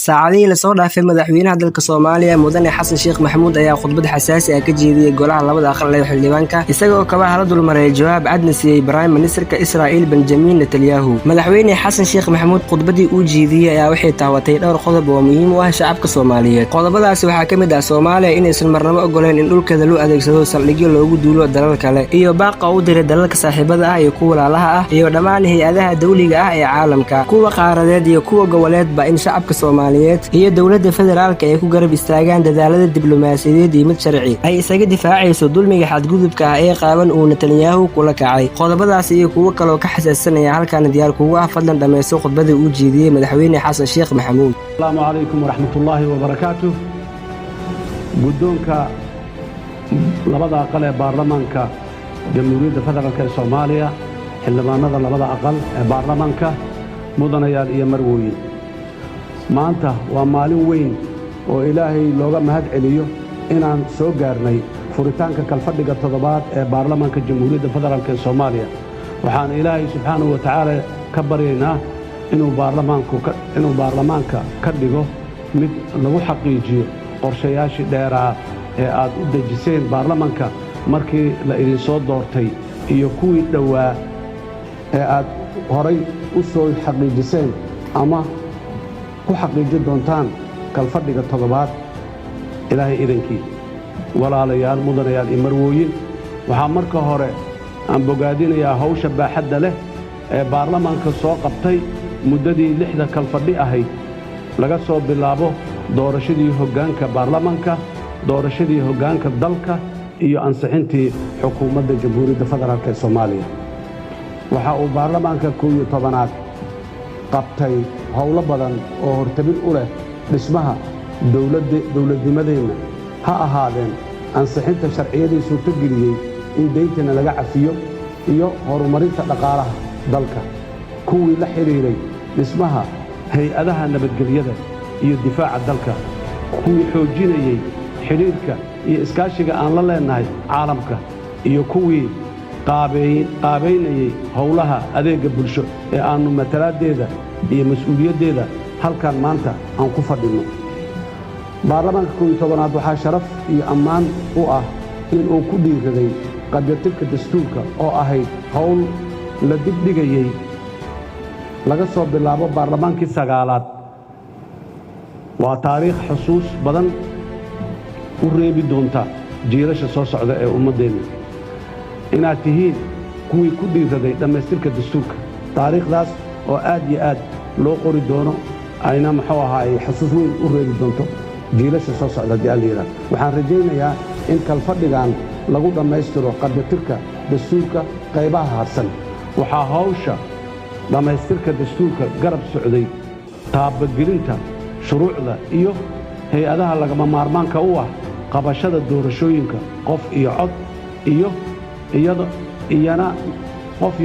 saacadihii la soo dhaafay madaxweynaha dalka Soomaaliya Mudane Xasan Sheekh Maxamuud ayaa khudbad xasaasi ah ka jeediyay golaha labada aqal ee xildhibaanka isagoo kaba hala dulmaray jawaab cadna siiyay Prime Ministerka Israa'iil Benjamin Netanyahu. Madaxweyne Xasan Sheekh Maxamuud khudbadii uu jeediyay ayaa waxay taawatay dhowr qodob oo muhiim u ah shacabka Soomaaliyeed. Qodobadaasi waxaa ka mid ah Soomaaliya inaysan marnabo ogoleen in dhulkeeda loo adeegsado saldhigyo loogu duulo dalal kale iyo baaqa u diray dalalka saaxiibada ah iyo kuwa walaalaha ah iyo dhammaan hay'adaha dawliga ah ee caalamka kuwa qaaradeed iyo kuwa goboleedba in shacabka Soomaaliyeed iyo dawladda federaalka ay ku garab istaagaan dadaalada diblomaasiyadeed iyo mid sharci ay isaga difaacayso dulmiga xadgudubka ah ee qaaban uu Netanyahu kula kacay. Qodobadaas iyo kuwa kale oo ka xasaasanaya halkan diyaar kugu ah fadlan dhameyso khudbadii uu jeediyay madaxweyne Xasan Sheekh Maxamuud. Assalaamu calaykum waraxmatullaahi wabarakaatuh. Guddoonka labada aqal ee baarlamaanka Jamhuuriyadda Federaalka ee Soomaaliya, xildhibaanada labada aqal ee baarlamaanka, mudanayaal iyo marwooyin. maanta waa maalin weyn oo Ilaahay looga mahad celiyo inaan soo gaarnay furitaanka kalfadhiga toddobaad ee baarlamaanka Jamhuuriyadda Federaalka ee Soomaaliya. waxaan Ilaahay subxaanahu wa tacaala ka baryaynaa inuu baarlamaanka ka dhigo mid lagu xaqiijiyo qorshayaashii dheeraa ee aad u dejiseen baarlamaanka markii la idin soo doortay iyo kuwii dhowaa ee aad horay u soo xaqiijiseen ama ku xaqiijin doontaan kalfadhiga toddobaad Ilaahay idankii. walaalayaal, mudanayaal iyo marwooyin, waxaa marka hore aan bogaadinayaa hawsha baaxadda leh ee baarlamaanka soo qabtay muddadii 6 kalfadhi ahayd laga soo bilaabo doorashadii hoggaanka baarlamaanka, doorashadii hoggaanka dalka iyo ansixintii xukuumadda Jamhuuriyadda Federaalka ee Soomaaliya. waxa uu baarlamaanka 11aad qabtay howlo badan oo hortabin u leh dhismaha dawladnimadeenna, ha ahaadeen ansixinta sharciyadii suurtogeliyey in deyntana laga cafiyo iyo horumarinta dhaqaalaha dalka, kuwii la xidhiiray dhismaha hay-adaha nabadgelyada iyo difaaca dalka, kuwii xoojinayey xidhiirka iyo iskaashiga aan la leenahay caalamka, iyo kuwii qaabaynayey howlaha adeegga bulsho ee aannu matalaadeeda iyo mas-uuliyaddeeda halkan maanta aan ku fadhinno. baarlamaanka 11aad waxaa sharaf iyo ammaan u ah in uu ku dhiiraday qabytirka dastuurka oo ahayd howl la dibdhigayey laga soo bilaabo baarlamaankii 9aad. waa taariikh xusuus badan u reebi doonta jiilasha soo socda ee ummaddeenna inaad tihiin kuwii ku dhiiraday dhammaystirka dastuurka. taariikhdaas oo aad iyo aad loo qori doono ayna muxuu ahaay xusuus weyn u reebi doonto jiilasha soo socda diyaaliira. waxaan rajaynayaa in kalfadhigan lagu dhammaystiro qabytirka dastuurka qaybaha harsan. waxaa hawsha dhammaystirka dastuurka garab socday taabagelinta shuruucda iyo hay-adaha lagama maarmaanka u ah qabashada doorashooyinka qof iyo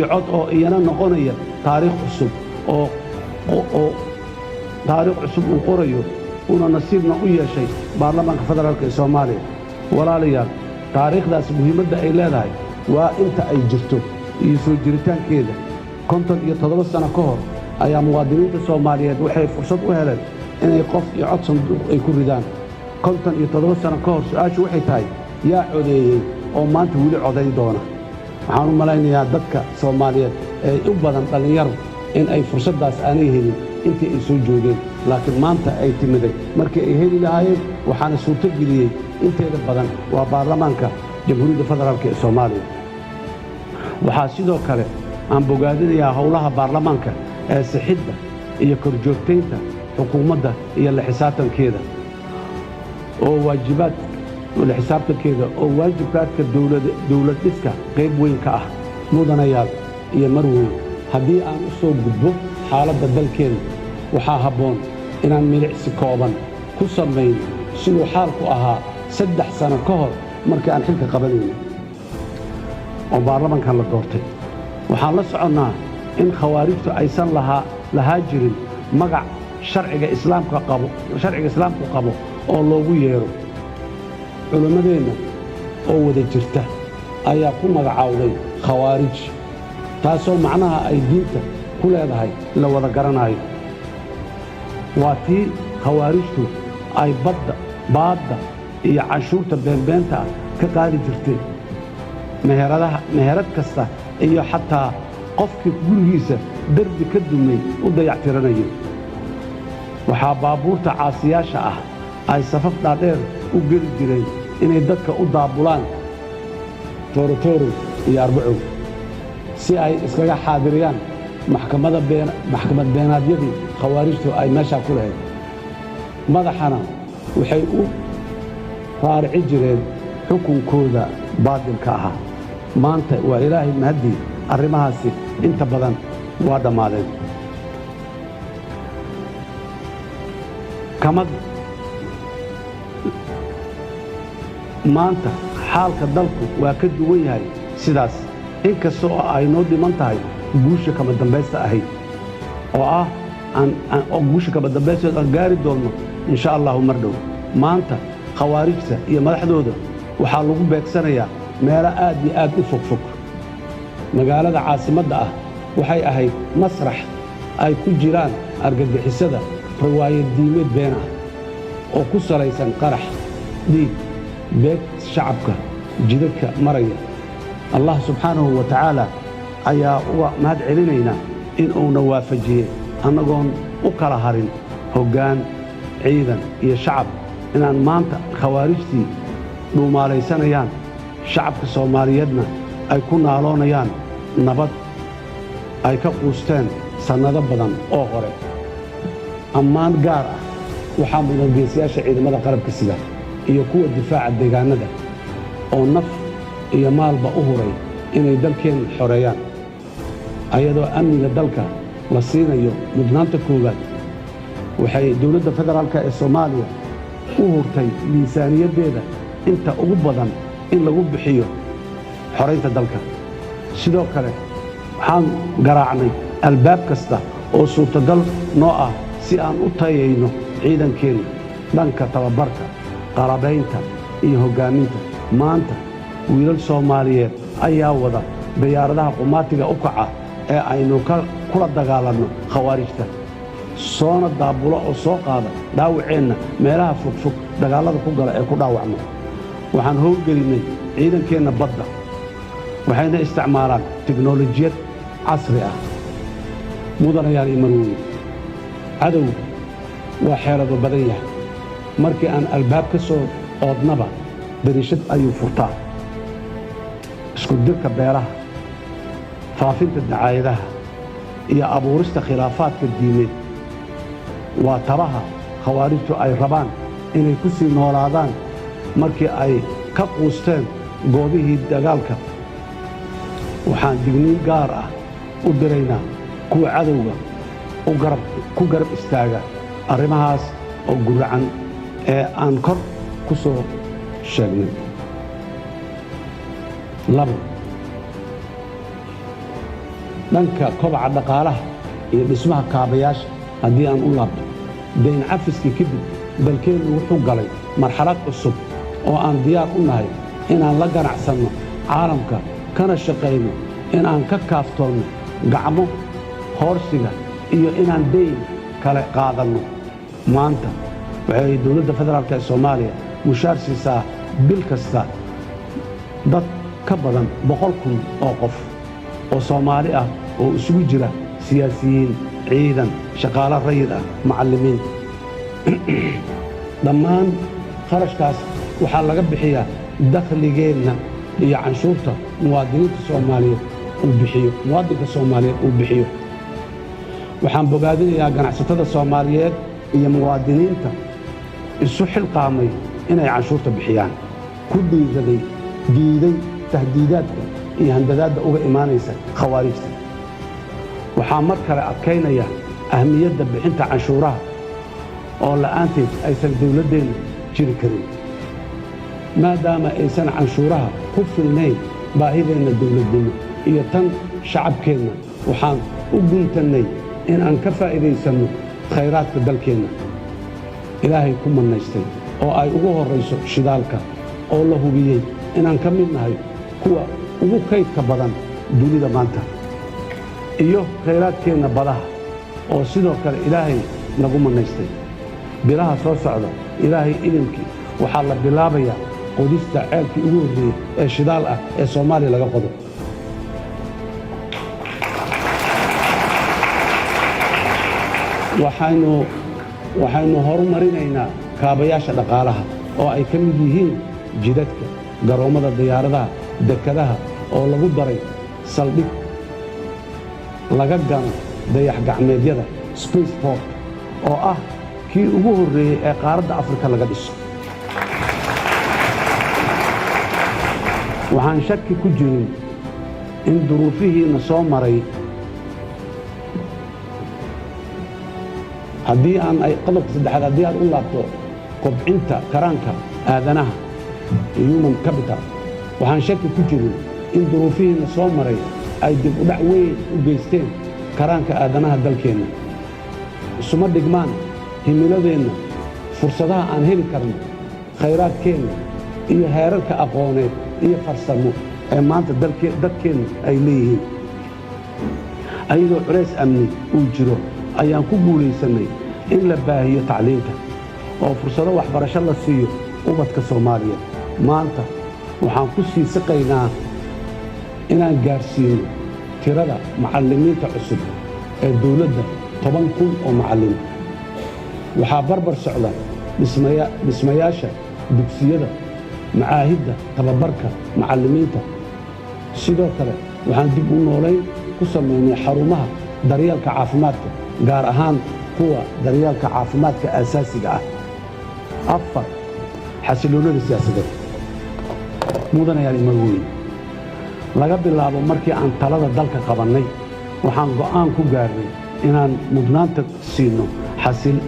cod oo iyana noqonaya taariikh cusub oo taariikh cusub uu qorayo una nasiibna u yeeshay baarlamaanka federaalka ee Soomaaliya. walaalayaal, taariikhdaas muhiimadda ay leedahay waa inta ay jirto iyo soo jiritaankeeda. 57 sano ka hor ayaa muwaadiniinta Soomaaliyeed waxay fursad u heleen inay qof iyo cod sanduuq ay ku ridaan. 57 sano ka hor su'aashu waxay tahay yaa codeeyey oo maanta weli codayn doona. waxaan u malaynayaa dadka Soomaaliyeed ee u badan dhalinyaro in ay fursaddaas aanay helin intii ay soo joogeen, laakiin maanta ay timiday markii ay heli lahaayeen. waxaana suurtogeliyey inteeda badan waa baarlamaanka Jamhuuriyadda Federaalka ee Soomaaliya. waxaa sidoo kale aan bogaadinayaa howlaha baarlamaanka ee sixidda iyo korjoogtaynta xukuumadda iyo la xisaabtankeeda oo waajibkaadka dawlad dhiska qayb weyn ka ah. mudanayaal iyo marweyn, haddii aan u soo gudbo xaaladda dalkeena, waxaa habboon inaan milicsi kooban ku samayn siduu xaalku ahaa 3 sano ka hor markii aan xilka qabanayno oo baarlamaankan la doortay. waxaan la soconnaa in khawaarijtu aysan lahaa jirin magac sharciga islaamku qabo oo loogu yeero. culimmadeenna oo wada jirta ayaa ku magacaawday khawaarij, taasoo macnaha ay diinta ku leedahay la wada garanayo. waa tii khawaarijtu ay baadda iyo canshuurta beenbeenta ka qaadi jirtay meherad kasta iyo xataa qofkii gurigiisa darbi ka dumay u dayactiranayo waxaa baabuurta caasiyaasha ah ay safaf dhaadheer u geli jireen inay dadka u daabulaan toorotoro iyo arbacow si ay iskaga xaadiriyaan maxkamad beenaadyadii khawaarijtu ay meeshaa ku lahayd madaxana waxay u raarici jireen xukunkooda baadilka ahaa maanta waa ilaahay mahaddii arrimahaasi inta badan waa dhammaadeen maanta xaalka dalku waa ka duwan yahay sidaas inkasta oo ay noo dhiman tahay guusha kama dambaysta ahayd oo ah guusha kama dambaysteed aan gaari doonno insha allahu mar dhow maanta khawaarijta iyo madaxdooda waxaa lagu beegsanayaa meelo aad iyo aad u fogfog magaalada caasimadda ah waxay ahayd masrax ay ku jiraan argagixisada riwaayad diimeed been ah oo ku salaysan qarax dhiig beeg shacabka jidadka maraya allah subxaanahu wa tacaala ayaa uga mahad celinaynaa in uuna waafajiyey annagoon u kala harin hoggaan ciidan iyo shacab inaan maanta khawaarijtii dhuumaalaysanayaan shacabka soomaaliyeedna ay ku naaloonayaan nabad ay ka quusteen sannado badan oo hore ammaan gaar ah waxaa mudan geesiyaasha ciidamada qalabka sida iyo kuwa difaaca deegaanada oo naf iyo maalba u huray inay dalkeenna xoreeyaan ayadoo amniga dalka la siinayo mudnaanta koowaad waxay dowladda federaalka ee soomaaliya u hurtay miisaaniyaddeeda inta ugu badan in lagu bixiyo xoraynta dalka sidoo kale waxaan garaacnay albaab kasta oo suurtagal noo ah si aan u tayayno ciidankeenna dhanka tababarka qalabaynta iyo hoggaaminta maanta wiilal soomaaliyeed ayaa wada diyaaradaha qumaatiga u kaca ee aynu kula dagaalanno khawaarijta soona daabulo oo soo qaada dhaawaceenna meelaha fogfog dagaallada ku gala ee ku dhaawacno waxaan howlgelinnay ciidankeenna badda waxayna isticmaalaan tiknolojiyad casri ah mudanayaan iyo marweyne cadow waa xeelado badan yahay markii aan albaab ka soo oodnaba dariishad ayuu furtaa isku dirka beelaha faafinta dacaayadaha iyo abuurista khilaafaadka diimeed waa tabaha khawaarijtu ay rabaan inay ku sii noolaadaan markii ay ka quusteen goobihii dagaalka waxaan digniin gaar ah u diraynaa kuwa cadowga ku garab istaaga arrimahaas oo guracan ee aan kor ku soo sheegnay dhanka kobaca dhaqaalaha iyo dhismaha kaabayaasha haddii aan u laabto dayn cafiskii kadib dalkeennu wuxuu galay marxalad cusub oo aan diyaar u nahay inaan la ganacsanno caalamka kana shaqayno inaan ka kaaftoonno gacmo hoorsiga iyo inaan dayn kale qaadanno maanta waxay dowladda federaalka ee soomaaliya mushaar siisaa bil kasta dad ka badan 100,000 oo qof oo soomaali ah oo isugu jira siyaasiyiin ciidan shaqaale rayid ah macallimiin dhammaan kharashkaas waxaa laga bixiyaa dakhligeenna iyo canshuurta muwaadiniinta soomaaliyeed muwaadinka soomaaliyeed uu bixiyo waxaan bogaadinayaa ganacsatada soomaaliyeed iyo muwaadiniinta isu xilqaamay inay canshuurta bixiyaan ku dhiiraday diiday tahdiidaadka iyo handadaadda uga imaanaysa khawaarijta waxaa mar kale adkaynaya ahmiyadda bixinta canshuuraha oo la'aanteed aysan dawladdeenna jiri karin maadaama aysan canshuuraha ku filnayn baahideenna dawladnimo iyo tan shacabkeenna waxaan u guntannay in aan ka faa'iidaysanno khayraadka dalkeenna ilaahay ku mannaystay oo ay ugu horrayso shidaalka oo la hubiyey inaan ka mid nahay kuwa ugu kaydka badan dunida maanta iyo khayraadkeenna badaha oo sidoo kale ilaahay nagu mannaystay bilaha soo socda ilaahay idinkii waxaa la bilaabayaa qodista ceelkii ugu horreeyey ee shidaal ah ee Soomaaliya laga qodo. waxaynu horumarinaynaa kaabayaasha dhaqaalaha oo ay ka mid yihiin jidadka, garoomada diyaaradaha, dekedaha oo lagu daray saldhig laga gano dayax-gacmeedyada spaceport oo ah kii ugu horreeyey ee qaaradda Afrika laga dhiso. waxaan shaki ku jirin in duruufihiina soo maray qodobka saddexaad haddii aad u laabto kobcinta karaanka aadanaha human capital, waxaan shaki ku jirin in duruufihiina soo maray ay dib u dhac weyn u geysteen karaanka aadanaha dalkeenna. isuma dhigmaan himiladeenna, fursadaha aan heli karno, khayraadkeenna iyo heerarka aqooneed iyo farsamo ee maanta dadkeenna ay leeyihiin. ayadoo culays amni uu jiro ayaan ku guulaysannay in la baahiyo tacliinta oo fursado waxbarasho la siiyo ubadka Soomaaliyeed. maanta waxaan ku sii siqaynaa inaan gaarsiino tirada macallimiinta cusub ee dawladda 10,000 oo macallin. waxaa barbar socda dhismayaasha dugsiyada, macaahidda tababarka macallimiinta. sidoo kale waxaan dib u noolayn ku samaynay xarumaha daryeelka caafimaadka, gaar ahaan kuwa daryeelka caafimaadka aasaasiga ah. 4 xasiloonida siyaasadeed. mudanayaal imagooyin, laga bilaabo markii aan talada dalka qabannay waxaan go'aan ku gaarnay inaan mudnaanta siino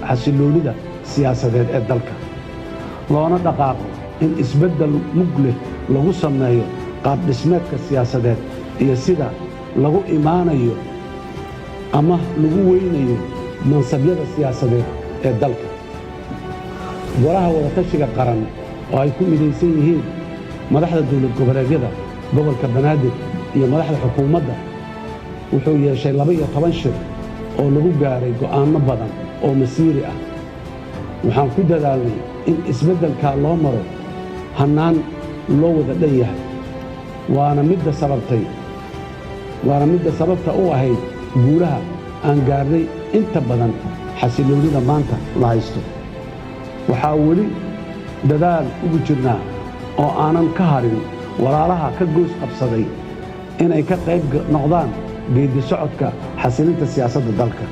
xasiloonida siyaasadeed ee dalka, loona dhaqaaqo in isbeddel mug leh lagu sameeyo qaab dhismeedka siyaasadeed iyo sida lagu imaanayo ama lagu weynayo mansabyada siyaasadeed ee dalka. golaha wadatashiga qaran oo ay ku midaysan yihiin madaxda dowlad goboleedyada, gobolka Banaadir iyo madaxda xukuumadda wuxuu yeeshay 12 shir oo lagu gaaray go'aano badan oo masiiri ah. waxaan ku dadaalnay in isbeddelka loo maro hannaan loo wada dhan yahay, waana midda sababta u ahayd guulaha aan gaarnay inta badan xasiloonida maanta la haysto. waxaa weli dadaal ugu jirnaa oo aanan ka harin walaalaha ka goos qabsaday inay ka qayb noqdaan geedi socodka xasilinta siyaasadda dalka.